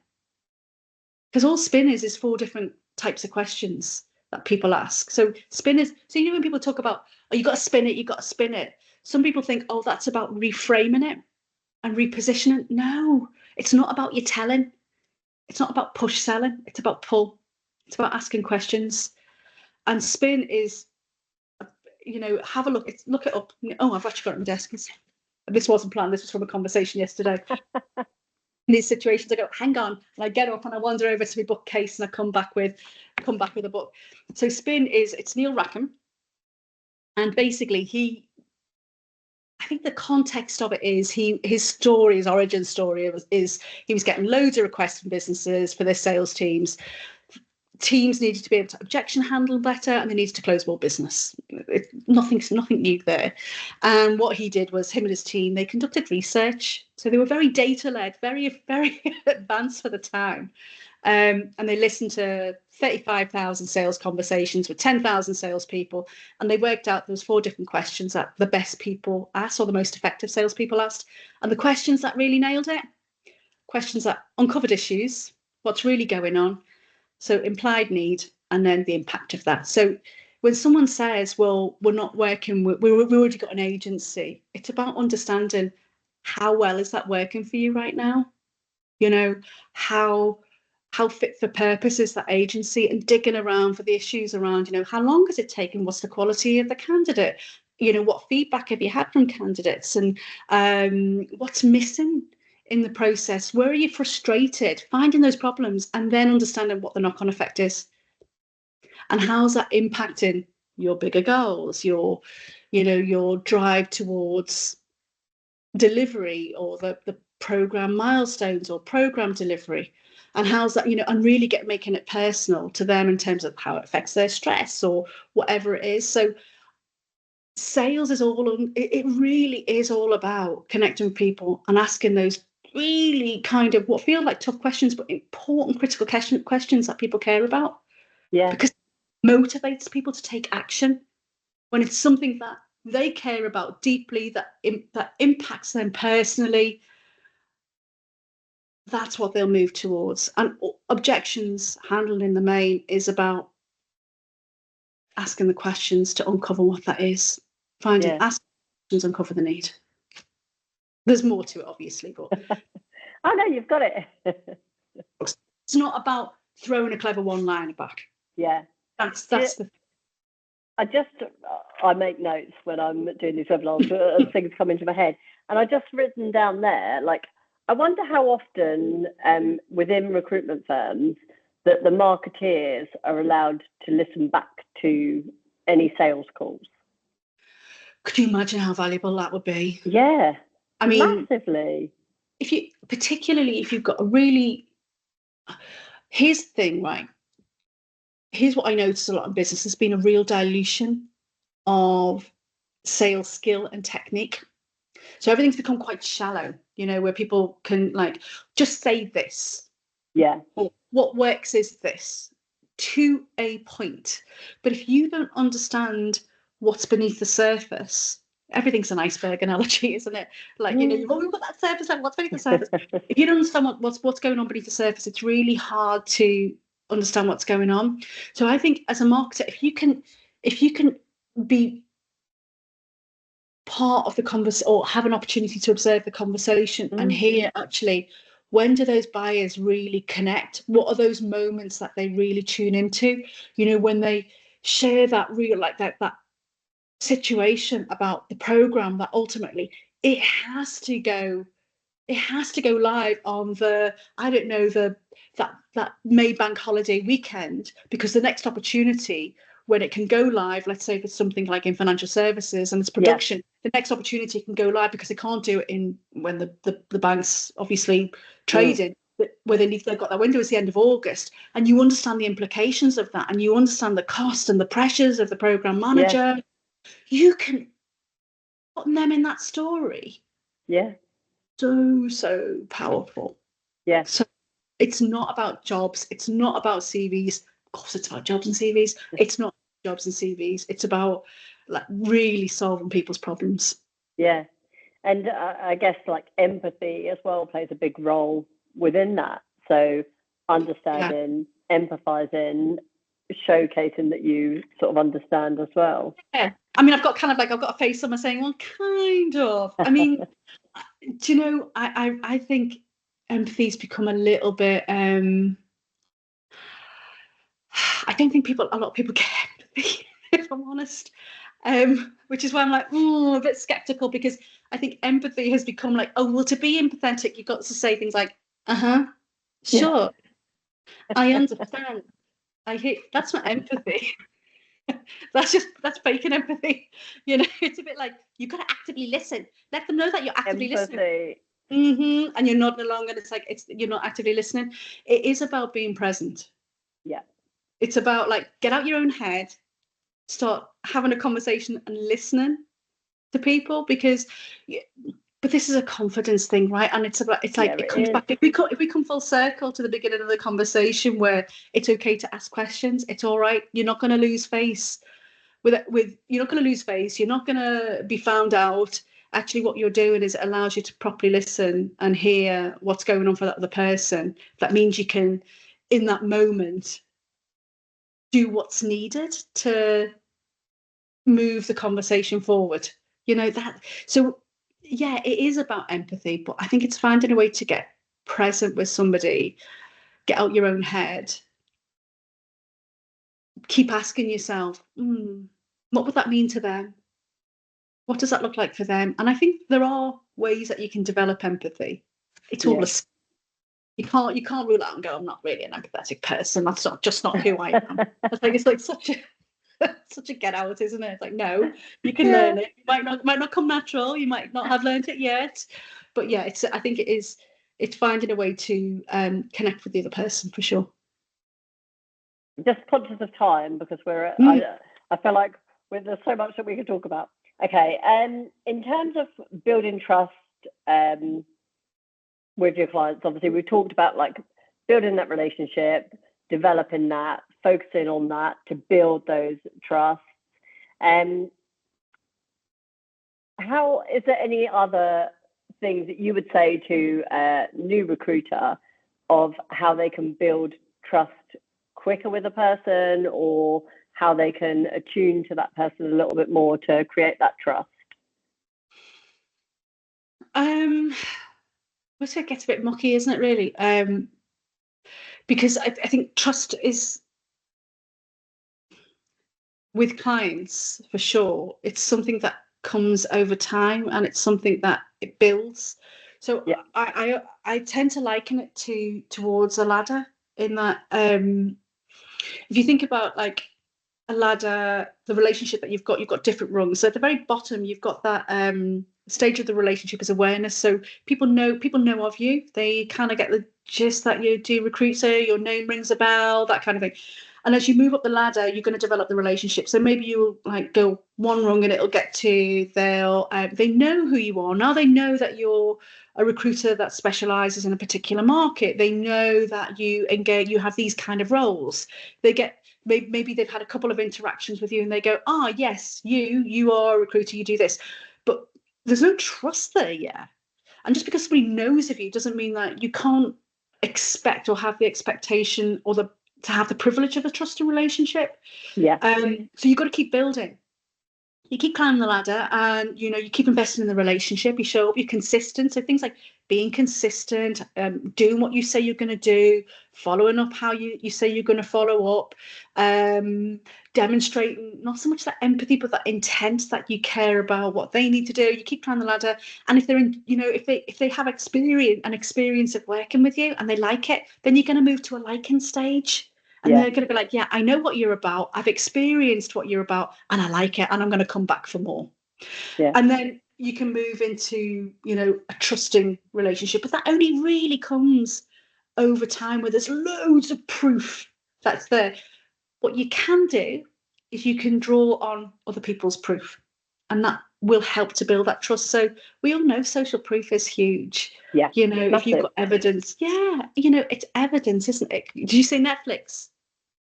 Because all spin is 4 different types of questions that people ask. So spin is, when people talk about, oh, you got to spin it, you got to spin it. Some people think, oh, that's about reframing it and repositioning. No, it's not about you telling. It's not about push selling. It's about pull. It's about asking questions. And spin is, have a look. Look it up. Oh, I've actually got it on my desk. This wasn't planned. This was from a conversation yesterday. In these situations, I go, hang on, and I get up and I wander over to my bookcase and I come back with a book. So spin it's Neil Rackham, and basically I think the context of it is his origin story is he was getting loads of requests from businesses for their sales teams. Teams needed to be able to objection handle better, and they needed to close more business. Nothing new there. And what he did was, him and his team, they conducted research. So they were very data-led, very, very advanced for the time. And they listened to 35,000 sales conversations with 10,000 salespeople, and they worked out there was 4 different questions that the best people asked, or the most effective salespeople asked. And the questions that really nailed it, questions that uncovered issues, what's really going on, so implied need, and then the impact of that. So when someone says, well, we're not working, we've already got an agency, it's about understanding how well is that working for you right now? You know, how fit for purpose is that agency, and digging around for the issues around, you know, how long has it taken? What's the quality of the candidate? You know, what feedback have you had from candidates? And what's missing in the process? Where are you frustrated? Finding those problems and then understanding what the knock-on effect is. And how's that impacting your bigger goals, your drive towards delivery, or the program milestones or program delivery, and how's that, and really making it personal to them in terms of how it affects their stress or whatever it is. So sales is it really is all about connecting with people and asking those really kind of what feel like tough questions, but important critical questions that people care about. Yeah. Because it motivates people to take action when it's something that they care about deeply, that impacts them personally. That's what they'll move towards. And objections handled in the main is about asking the questions to uncover what that is. Ask questions, uncover the need. There's more to it, obviously, but I know you've got it. It's not about throwing a clever one-liner back. Yeah, that's the thing. I make notes when I'm doing these webinars as things come into my head, and I just written down there, like, I wonder how often within recruitment firms that the marketeers are allowed to listen back to any sales calls. Could you imagine how valuable that would be? Yeah, I mean, massively. Particularly if you've got a really, here's the thing, right? Here's what I noticed a lot in business. There's been a real dilution of sales skill and technique. So everything's become quite shallow, where people can just say this. Yeah. Or what works is this, to a point. But if you don't understand what's beneath the surface, everything's an iceberg analogy, isn't it? You've always got that surface, what's beneath the surface? If you don't understand what's going on beneath the surface, it's really hard to understand what's going on. So I think as a marketer, if you can be part of the conversation or have an opportunity to observe the conversation and hear, actually, when do those buyers really connect? What are those moments that they really tune into? When they share that real, that situation about the program, that ultimately it has to go live on that May bank holiday weekend, because the next opportunity when it can go live, let's say if it's something like in financial services and it's production, the next opportunity can go live because they can't do it when the bank's obviously trading, where they've got that window is the end of August, and you understand the implications of that, and you understand the cost and the pressures of the program manager. You can put them in that story. So powerful. So it's not about jobs, it's not about CVs. Of course it's about jobs and CVs. It's not jobs and CVs, it's about really solving people's problems. And I guess empathy as well plays a big role within that. So understanding, empathizing, showcasing that you sort of understand as well. I mean, I've got a face on my saying, well, kind of. I mean, do you know, I think empathy's become a little bit I don't think a lot of people get empathy, if I'm honest, which is why I'm a bit skeptical, because I think empathy has become to be empathetic, you've got to say things like, sure, I understand, I hear. That's not empathy. that's faking empathy. It's a bit like, you've got to actively listen, let them know that you're actively listening. And you're nodding along, and it's you're not actively listening. It is about being present. It's about get out your own head, start having a conversation and listening to people, but this is a confidence thing, right? And it comes back, if we come full circle to the beginning of the conversation, where it's okay to ask questions, it's all right, you're not going to lose face with you're not going to lose face, you're not going to be found out. Actually, what you're doing is it allows you to properly listen and hear what's going on for that other person. That means you can, in that moment, do what's needed to move the conversation forward. That. So yeah, it is about empathy, but I think it's finding a way to get present with somebody, get out your own head, keep asking yourself, what would that mean to them? What does that look like for them? And I think there are ways that you can develop empathy. It's all you can't rule out and go, I'm not really an empathetic person. That's not who I am. It's like such a get out, isn't it? It's like, no, you can learn it. It might not come natural. You might not have learned it yet, but yeah, I think it's finding a way to connect with the other person for sure. Just conscious of time because I feel like there's so much that we could talk about. Okay, in terms of building trust with your clients, obviously we talked about like building that relationship, developing that, focusing on that to build those trusts. How is there any other things that you would say to a new recruiter of how they can build trust quicker with a person, or how they can attune to that person a little bit more to create that trust? It gets a bit mucky, isn't it, really? Because I think trust is, with clients for sure, it's something that comes over time, and it's something that it builds. So I tend to liken it towards a ladder, in that if you think about like a ladder, the relationship that you've got different rungs. So at the very bottom, you've got that stage of the relationship is awareness. So people know of you. They kind of get the gist that you do recruiter, your name rings a bell, that kind of thing. And as you move up the ladder, you're going to develop the relationship. So maybe you'll like go one rung and it'll get to they know who you are. Now they know that you're a recruiter that specializes in a particular market. They know that you have these kind of roles. They get, maybe they've had a couple of interactions with you and they go, yes, you are a recruiter, you do this. But there's no trust there yet. And just because somebody knows of you doesn't mean that you can't expect or have the expectation or to have the privilege of a trusting relationship. Yeah. So you've got to keep building. You keep climbing the ladder, and you keep investing in the relationship. You show up, you're consistent. So things like being consistent, doing what you say you're going to do, following up how you say you're going to follow up, demonstrating not so much that empathy, but that intent that you care about what they need to do. You keep climbing the ladder, and if they're in, if they have experience of working with you and they like it, then you're going to move to a liking stage. And they're going to be like, yeah, I know what you're about. I've experienced what you're about, and I like it, and I'm going to come back for more. Yeah. And then you can move into, a trusting relationship. But that only really comes over time, where there's loads of proof that's there. What you can do is you can draw on other people's proof, and that will help to build that trust. So we all know social proof is huge. Yeah. If you've got evidence, it's evidence, isn't it? Did you say Netflix?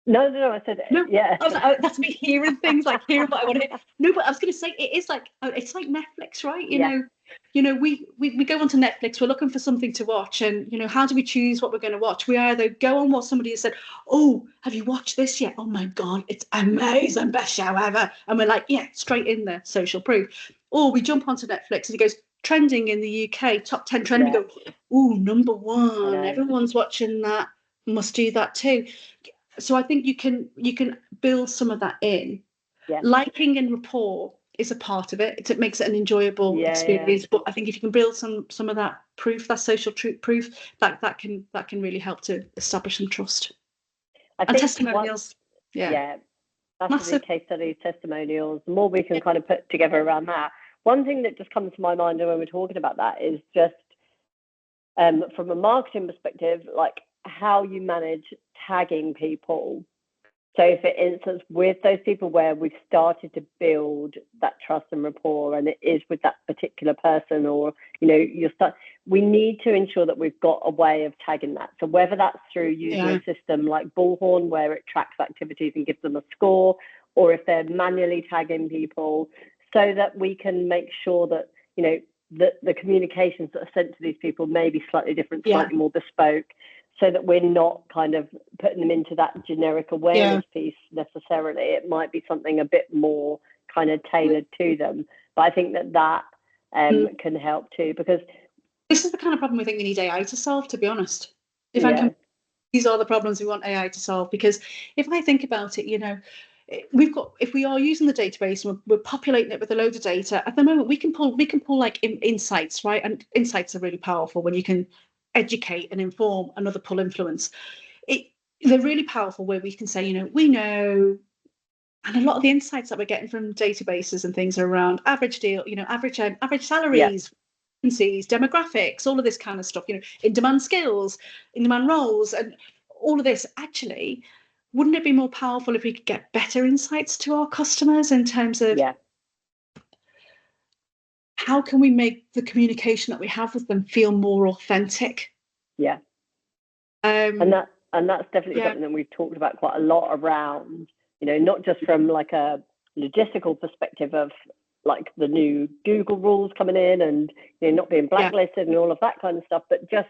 No, I said no. Yeah. That's me hearing things, like hearing what I want to hear. No, but I was going to say it's like Netflix, right? You know, we go onto Netflix, we're looking for something to watch, and how do we choose what we're going to watch? We either go on what somebody has said, oh, have you watched this yet? Oh my God, it's amazing, best show ever. And we're like, yeah, straight in there, social proof. Or we jump onto Netflix and it goes trending in the UK, top 10 trend. We go, oh, number one, everyone's watching that, must do that too. So I think you can build some of that in. Yeah. Liking and rapport is a part of it. It makes it an enjoyable experience. Yeah. But I think if you can build some of that proof, that social proof, that can really help to establish some trust. And testimonials. Massive case studies, testimonials. The more we can kind of put together around that. One thing that just comes to my mind when we're talking about that is just from a marketing perspective, like how you manage tagging people. So for instance, with those people where we've started to build that trust and rapport, and it is with that particular person, or we need to ensure that we've got a way of tagging that. So whether that's through using a system like Bullhorn, where it tracks activities and gives them a score, or if they're manually tagging people, so that we can make sure that the communications that are sent to these people may be slightly different, slightly more bespoke, so that we're not kind of putting them into that generic awareness piece necessarily. It might be something a bit more kind of tailored to them. But I think that can help too, because this is the kind of problem we think we need AI to solve, to be honest. These are the problems we want AI to solve, because if I think about it, if we are using the database and we're populating it with a load of data, at the moment we can pull like insights, right? And insights are really powerful when you can educate and inform and other pull influence. They're really powerful where we can say, we know, and a lot of the insights that we're getting from databases and things are around average deal, average salaries, vacancies, demographics, all of this kind of stuff, in demand skills, in demand roles, and all of this. Actually, wouldn't it be more powerful if we could get better insights to our customers in terms of how can we make the communication that we have with them feel more authentic? And that's definitely something that we've talked about quite a lot around, not just from like a logistical perspective of like the new Google rules coming in and not being blacklisted and all of that kind of stuff, but just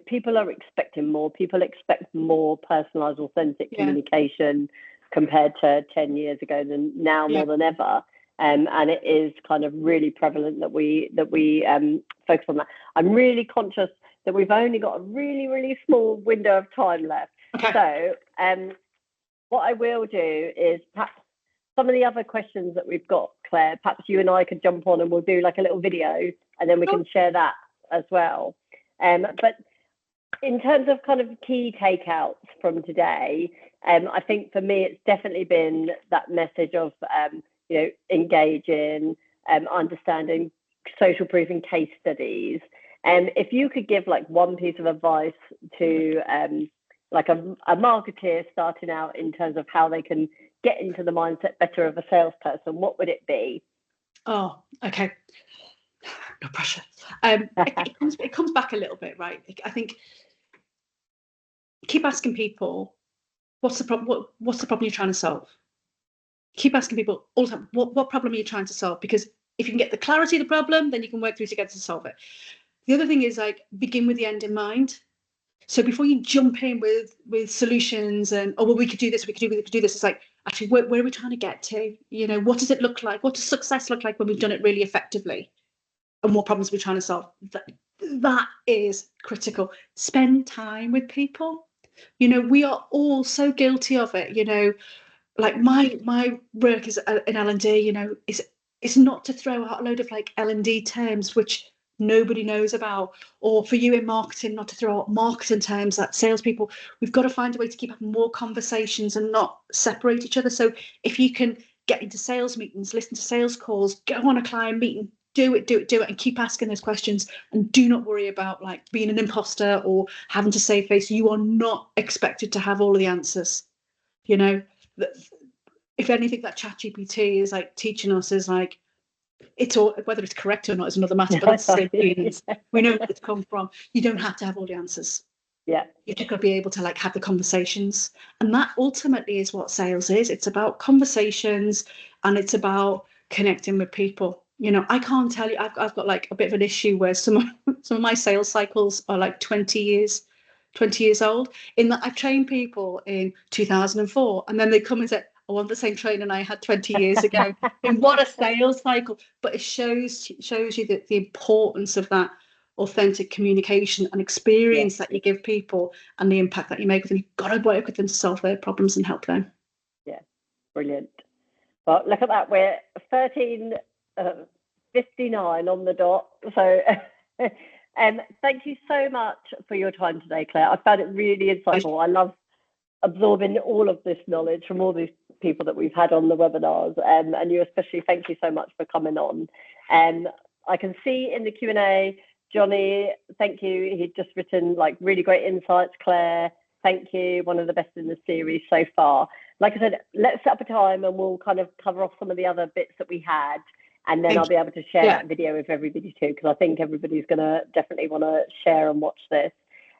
people are expecting more. People expect more personalized, authentic communication compared to 10 years ago than now, more than ever. And it is kind of really prevalent that we focus on that. I'm really conscious that we've only got a really, really small window of time left. So what I will do is perhaps some of the other questions that we've got, Claire, perhaps you and I could jump on and we'll do like a little video and then we can share that as well. But in terms of kind of key takeouts from today, I think for me, it's definitely been that message of, engaging, understanding social proof and case studies. And if you could give like one piece of advice to like a marketeer starting out in terms of how they can get into the mindset better of a salesperson, what would it be? Oh, okay. No pressure. It comes back a little bit, right? I think keep asking people, what's the problem? What's the problem you're trying to solve? Keep asking people all the time, what problem are you trying to solve? Because if you can get the clarity of the problem, then you can work through together to solve it. The other thing is like begin with the end in mind. So before you jump in with solutions and we could do this, we could do this. It's like, actually, where are we trying to get to? What does it look like? What does success look like when we've done it really effectively? And what problems we're trying to solve? That is critical. Spend time with people. We are all so guilty of it. Like my work is in L&D. Is not to throw out a load of like L&D terms which nobody knows about, or for you in marketing, not to throw out marketing terms that salespeople. We've got to find a way to keep having more conversations and not separate each other. So if you can get into sales meetings, listen to sales calls, go on a client meeting, do it, and keep asking those questions, and do not worry about like being an imposter or having to save face. You are not expected to have all of the answers. If anything, that ChatGPT is like teaching us is like, it's all, whether it's correct or not is another matter, but that's the same thing. We know where it's come from. You don't have to have all the answers. You've just got to be able to like have the conversations, and that ultimately is what sales is. It's about conversations, and it's about connecting with people. I can't tell you. I've got like a bit of an issue where some of my sales cycles are like 20 years old. In that I've trained people in 2004, and then they come and say, I want the same training I had 20 years ago. And what a sales cycle. But it shows you that the importance of that authentic communication and experience that you give people and the impact that you make with them. You've got to work with them to solve their problems and help them. Yeah, brilliant. Well, look at that. We're 13:59 on the dot. So thank you so much for your time today, Claire. I found it really insightful. I love absorbing all of this knowledge from all these people that we've had on the webinars, and you especially, thank you so much for coming on. I can see in the Q&A, Johnny, thank you. He'd just written like really great insights. Claire, thank you. One of the best in the series so far. Like I said, let's set up a time and we'll kind of cover off some of the other bits that we had, and then I'll be able to share that video with everybody too, because I think everybody's going to definitely want to share and watch this.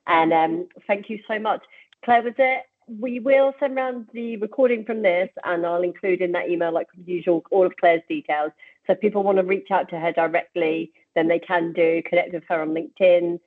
And thank you so much. Claire, we will send around the recording from this, and I'll include in that email, like usual, all of Claire's details. So if people want to reach out to her directly, then they can connect with her on LinkedIn.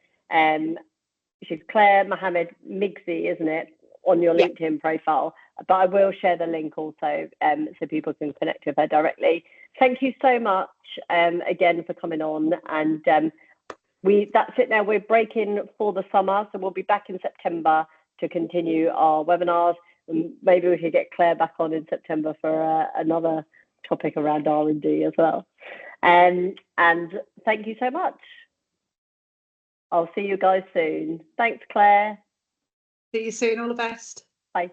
She's Claire Mohammed Migzi, isn't it? on your LinkedIn profile. But I will share the link also, so people can connect with her directly. Thank you so much again for coming on. And that's it now. We're breaking for the summer, so we'll be back in September to continue our webinars. And maybe we could get Claire back on in September for another topic around R&D as well. And thank you so much. I'll see you guys soon. Thanks, Claire. See you soon. All the best. Bye.